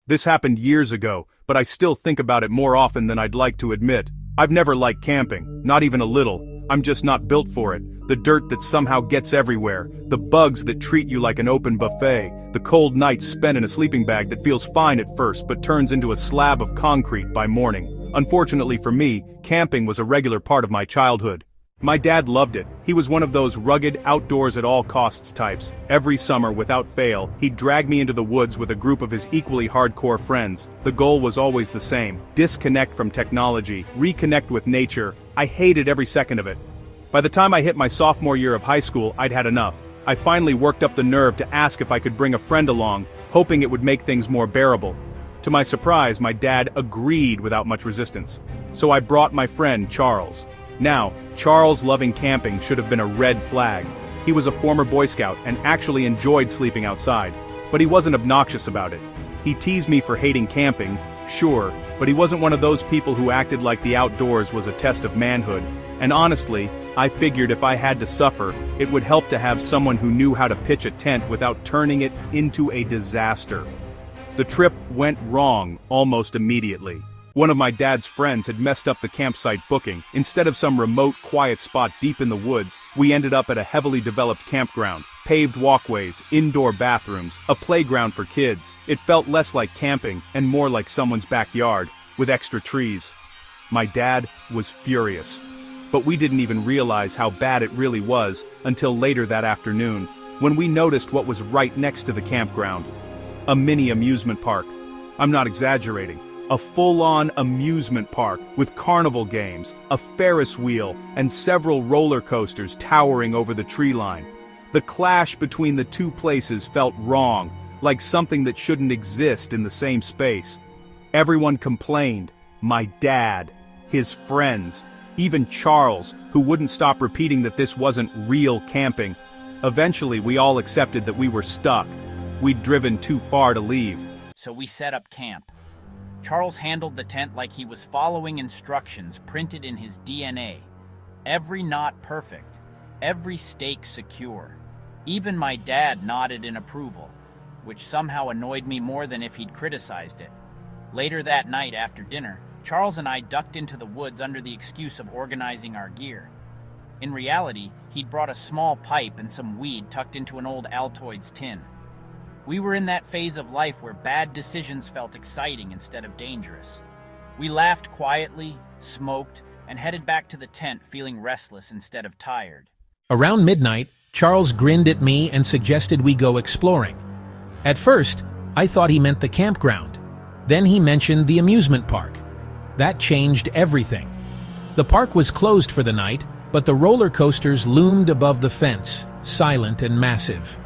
This happened years ago, but I still think about it more often than I'd like to admit. I've never liked camping, not even a little. I'm just not built for it. The dirt that somehow gets everywhere, the bugs that treat you like an open buffet, the cold nights spent in a sleeping bag that feels fine at first but turns into a slab of concrete by morning. Unfortunately for me, camping was a regular part of my childhood. My dad loved it. He was one of those rugged, outdoors at all costs types. Every summer, without fail, he'd drag me into the woods with a group of his equally hardcore friends. The goal was always the same: disconnect from technology, reconnect with nature. I hated every second of it. By the time I hit my sophomore year of high school, I'd had enough. I finally worked up the nerve to ask if I could bring a friend along, hoping it would make things more bearable. To my surprise, my dad agreed without much resistance. So I brought my friend, Charles. Now, Charles loving camping should have been a red flag. He was a former Boy Scout and actually enjoyed sleeping outside. But he wasn't obnoxious about it. He teased me for hating camping, sure, but he wasn't one of those people who acted like the outdoors was a test of manhood. And honestly, I figured if I had to suffer, it would help to have someone who knew how to pitch a tent without turning it into a disaster. The trip went wrong almost immediately. One of my dad's friends had messed up the campsite booking. Instead of some remote, quiet spot deep in the woods, we ended up at a heavily developed campground. Paved walkways, indoor bathrooms, a playground for kids. It felt less like camping and more like someone's backyard, with extra trees. My dad was furious. But we didn't even realize how bad it really was until later that afternoon, when we noticed what was right next to the campground. A mini amusement park. I'm not exaggerating. A full-on amusement park with carnival games, a Ferris wheel, and several roller coasters towering over the tree line. The clash between the two places felt wrong, like something that shouldn't exist in the same space. Everyone complained. My dad, his friends, even Charles, who wouldn't stop repeating that this wasn't real camping. Eventually, we all accepted that we were stuck. We'd driven too far to leave. So we set up camp. Charles handled the tent like he was following instructions printed in his DNA. Every knot perfect, every stake secure. Even my dad nodded in approval, which somehow annoyed me more than if he'd criticized it. Later that night after dinner, Charles and I ducked into the woods under the excuse of organizing our gear. In reality, he'd brought a small pipe and some weed tucked into an old Altoids tin. We were in that phase of life where bad decisions felt exciting instead of dangerous. We laughed quietly, smoked, and headed back to the tent feeling restless instead of tired. Around midnight, Charles grinned at me and suggested we go exploring. At first, I thought he meant the campground. Then he mentioned the amusement park. That changed everything. The park was closed for the night, but the roller coasters loomed above the fence, silent and massive.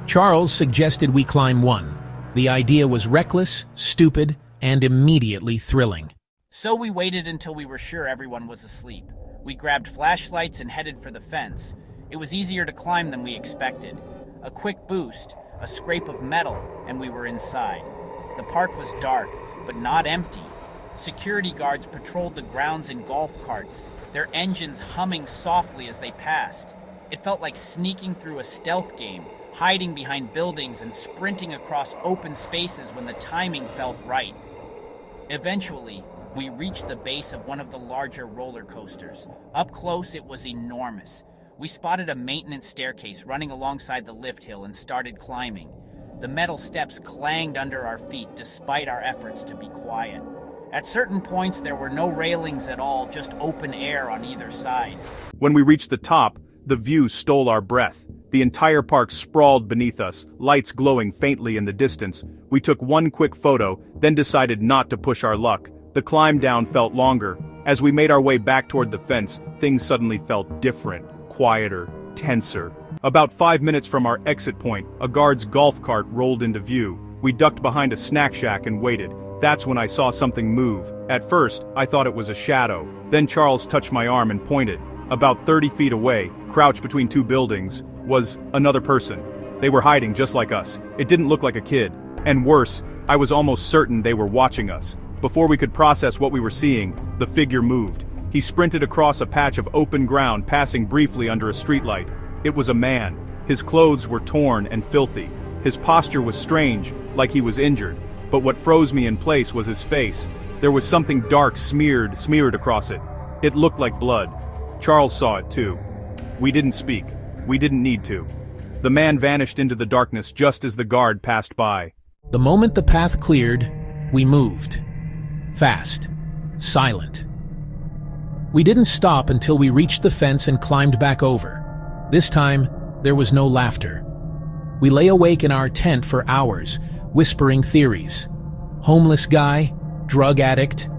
Charles suggested we climb one. The idea was reckless, stupid, and immediately thrilling. So we waited until we were sure everyone was asleep. We grabbed flashlights and headed for the fence. It was easier to climb than we expected. A quick boost, a scrape of metal, and we were inside. The park was dark, but not empty. Security guards patrolled the grounds in golf carts, their engines humming softly as they passed. It felt like sneaking through a stealth game, hiding behind buildings and sprinting across open spaces when the timing felt right. Eventually, we reached the base of one of the larger roller coasters. Up close, it was enormous. We spotted a maintenance staircase running alongside the lift hill and started climbing. The metal steps clanged under our feet despite our efforts to be quiet. At certain points, there were no railings at all, just open air on either side. When we reached the top, the view stole our breath. The entire park sprawled beneath us, lights glowing faintly in the distance. We took one quick photo, then decided not to push our luck. The climb down felt longer. As we made our way back toward the fence, things suddenly felt different, quieter, tenser. About 5 minutes from our exit point, a guard's golf cart rolled into view. We ducked behind a snack shack and waited. That's when I saw something move. At first, I thought it was a shadow. Then Charles touched my arm and pointed. About 30 feet away, crouched between two buildings, was another person. They were hiding just like us. It didn't look like a kid. And worse, I was almost certain they were watching us. Before we could process what we were seeing, the figure moved. He sprinted across a patch of open ground, passing briefly under a streetlight. It was a man. His clothes were torn and filthy. His posture was strange, like he was injured. But what froze me in place was his face. There was something dark smeared across it. It looked like blood. Charles saw it too. We didn't speak. We didn't need to. The man vanished into the darkness just as the guard passed by. The moment the path cleared, we moved. Fast. Silent. We didn't stop until we reached the fence and climbed back over. This time, there was no laughter. We lay awake in our tent for hours, whispering theories. Homeless guy, drug addict,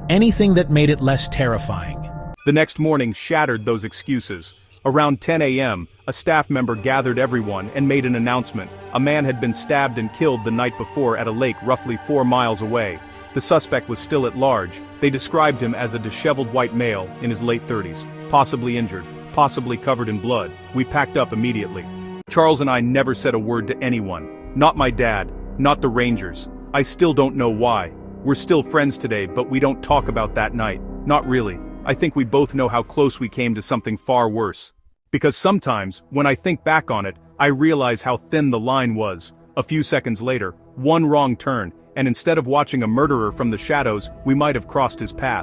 anything that made it less terrifying. The next morning shattered those excuses. Around 10 a.m., a staff member gathered everyone and made an announcement. A man had been stabbed and killed the night before at a lake roughly 4 miles away. The suspect was still at large. They described him as a disheveled white male in his late 30s, possibly injured, possibly covered in blood. We packed up immediately. Charles and I never said a word to anyone. Not my dad, not the Rangers. I still don't know why. We're still friends today, but we don't talk about that night. Not really. I think we both know how close we came to something far worse. Because sometimes, when I think back on it, I realize how thin the line was. A few seconds later, one wrong turn, and instead of watching a murderer from the shadows, we might have crossed his path.